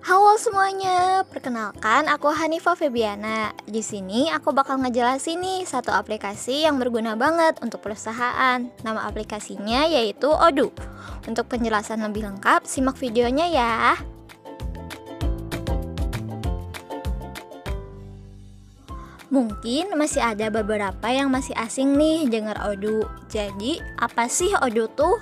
Halo semuanya, perkenalkan aku Hanifa Febiana. Di sini aku bakal ngejelasin nih satu aplikasi yang berguna banget untuk perusahaan. Nama aplikasinya yaitu Odoo. Untuk penjelasan lebih lengkap, simak videonya ya. Mungkin masih ada beberapa yang masih asing nih dengar Odoo. Jadi, apa sih Odoo tuh?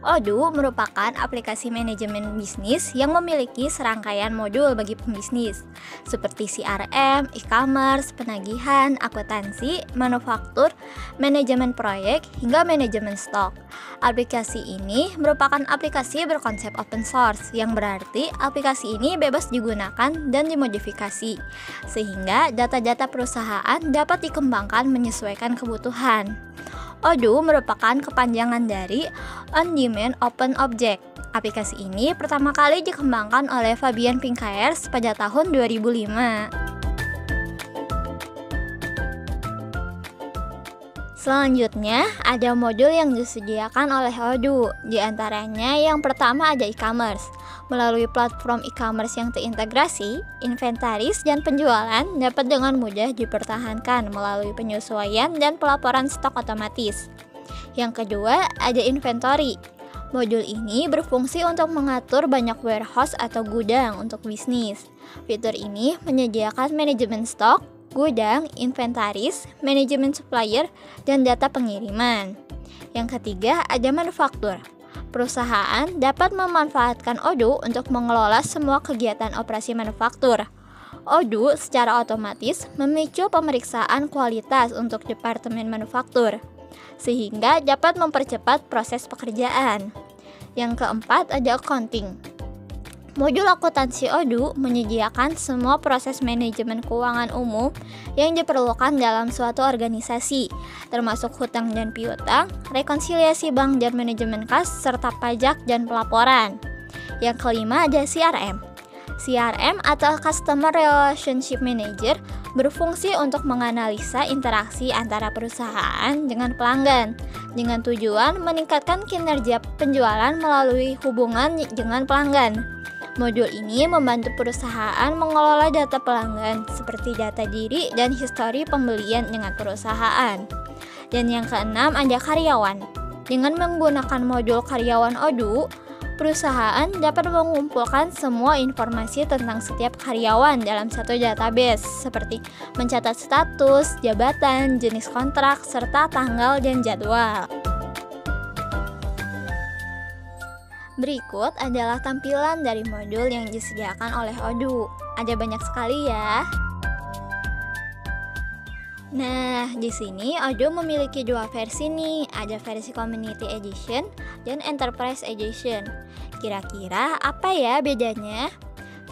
Odoo merupakan aplikasi manajemen bisnis yang memiliki serangkaian modul bagi pembisnis, seperti CRM, e-commerce, penagihan, akuntansi, manufaktur, manajemen proyek, hingga manajemen stok. Aplikasi ini merupakan aplikasi berkonsep open source, yang berarti aplikasi ini bebas digunakan dan dimodifikasi, sehingga data-data perusahaan dapat dikembangkan menyesuaikan kebutuhan. Odoo merupakan kepanjangan dari On-Demand Open Object. Aplikasi ini pertama kali dikembangkan oleh Fabian Pinckaers pada tahun 2005. Selanjutnya, ada modul yang disediakan oleh Odoo. Di antaranya yang pertama ada e-commerce. Melalui platform e-commerce yang terintegrasi, inventaris dan penjualan dapat dengan mudah dipertahankan melalui penyesuaian dan pelaporan stok otomatis. Yang kedua, ada inventory. Modul ini berfungsi untuk mengatur banyak warehouse atau gudang untuk bisnis. Fitur ini menyediakan manajemen stok, gudang, inventaris, manajemen supplier, dan data pengiriman. Yang ketiga, ada manufaktur. Perusahaan dapat memanfaatkan Odoo untuk mengelola semua kegiatan operasi manufaktur. Odoo secara otomatis memicu pemeriksaan kualitas untuk departemen manufaktur, sehingga dapat mempercepat proses pekerjaan. Yang keempat, ada accounting. Modul akuntansi Odoo menyediakan semua proses manajemen keuangan umum yang diperlukan dalam suatu organisasi, termasuk hutang dan piutang, rekonsiliasi bank dan manajemen kas, serta pajak dan pelaporan. Yang kelima ada CRM. CRM atau Customer Relationship Manager berfungsi untuk menganalisa interaksi antara perusahaan dengan pelanggan, dengan tujuan meningkatkan kinerja penjualan melalui hubungan dengan pelanggan. Modul ini membantu perusahaan mengelola data pelanggan seperti data diri dan histori pembelian dengan perusahaan. Dan yang keenam ada karyawan. Dengan menggunakan modul karyawan Odoo, perusahaan dapat mengumpulkan semua informasi tentang setiap karyawan dalam satu database, seperti mencatat status, jabatan, jenis kontrak, serta tanggal dan jadwal. Berikut adalah tampilan dari modul yang disediakan oleh Odoo. Ada banyak sekali ya. Nah, di sini Odoo memiliki dua versi nih. Ada versi Community Edition dan Enterprise Edition. Kira-kira apa ya bedanya?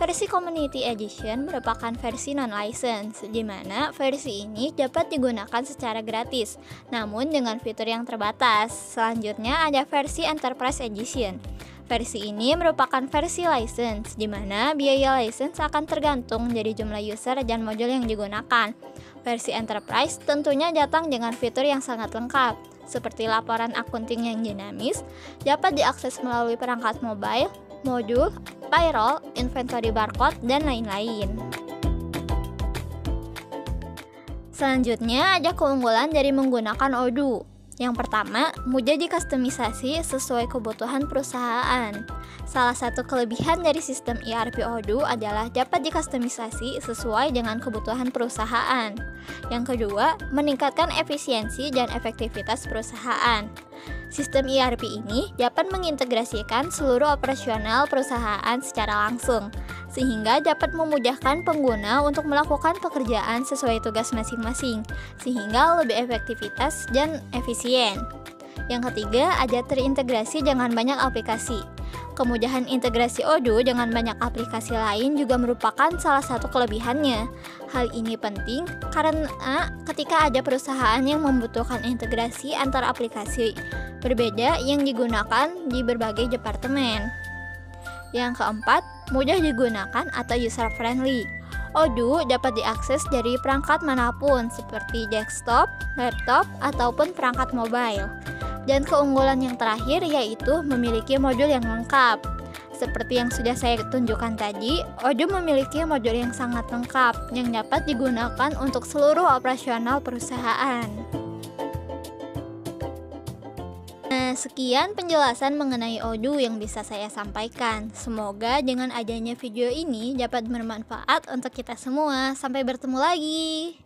Versi Community Edition merupakan versi non-license, di mana versi ini dapat digunakan secara gratis, namun dengan fitur yang terbatas. Selanjutnya ada versi Enterprise Edition. Versi ini merupakan versi license, di mana biaya license akan tergantung dari jumlah user dan modul yang digunakan. Versi Enterprise tentunya datang dengan fitur yang sangat lengkap, seperti laporan akunting yang dinamis, dapat diakses melalui perangkat mobile, modul, payroll, inventory barcode, dan lain-lain. Selanjutnya ada keunggulan dari menggunakan Odoo. Yang pertama, mudah dikustomisasi sesuai kebutuhan perusahaan. Salah satu kelebihan dari sistem ERP Odoo adalah dapat dikustomisasi sesuai dengan kebutuhan perusahaan. Yang kedua, meningkatkan efisiensi dan efektivitas perusahaan. Sistem ERP ini dapat mengintegrasikan seluruh operasional perusahaan secara langsung, sehingga dapat memudahkan pengguna untuk melakukan pekerjaan sesuai tugas masing-masing, sehingga lebih efektivitas dan efisien. Yang ketiga, ada terintegrasi dengan banyak aplikasi. Kemudahan integrasi Odoo dengan banyak aplikasi lain juga merupakan salah satu kelebihannya. Hal ini penting karena ketika ada perusahaan yang membutuhkan integrasi antar aplikasi berbeda yang digunakan di berbagai departemen. Yang keempat, mudah digunakan atau user friendly. Odoo dapat diakses dari perangkat manapun seperti desktop, laptop, ataupun perangkat mobile. Dan keunggulan yang terakhir yaitu memiliki modul yang lengkap. Seperti yang sudah saya tunjukkan tadi, Odoo memiliki modul yang sangat lengkap yang dapat digunakan untuk seluruh operasional perusahaan. Nah, sekian penjelasan mengenai Odoo yang bisa saya sampaikan. Semoga dengan adanya video ini dapat bermanfaat untuk kita semua. Sampai bertemu lagi.